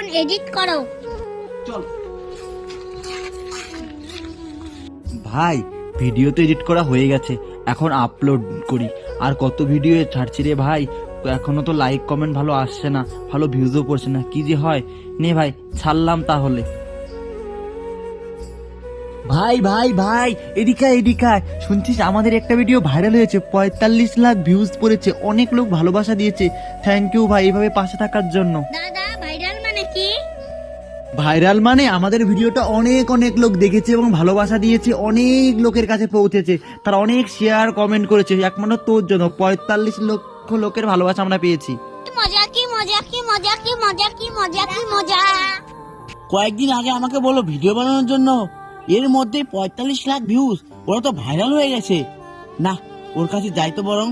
এখন এডিট করো। চল ভাই, ভিডিও তো এডিট করা হয়ে গেছে, এখন আপলোড করি। আর কত ভিডিও ছাড়ছি রে ভাই, এখনো তো লাইক কমেন্ট ভালো আসছে না, ভালো ভিউজও পড়ছে না, কি যে হয়। নে ভাই, ছাড়লাম তাহলে। ভাই ভাই ভাই, এদিকে শুনছিস আমাদের একটা ভিডিও ভাইরাল হয়েছে, 45 লাখ ভিউজ পড়েছে, অনেক লোক ভালোবাসা দিয়েছে। থ্যাংক ইউ ভাই এইভাবে পাশে থাকার জন্য। দাদা ভাইরাল মানে কি? ভাইরাল মানে আমাদের ভিডিওটা অনেক অনেক লোক দেখেছে এবং ভালোবাসা দিয়েছে, অনেক লোকের কাছে পৌঁছেছে, তারা অনেক শেয়ার কমেন্ট করেছে, একমাত্র তোর জন্য 45 লক্ষ লোকের ভালোবাসা আমরা পেয়েছি। মজা কি মজা কি মজা কি মজা কি মজা কি মজা। কয়েকদিন আগে আমাকে বলো ভিডিও বানানোর জন্য, এর মধ্যে 45 লাখ ভিউজ, ওরা তো ভাইরাল হয়ে গেছে। না, ওর কাছে যাই তো বরং।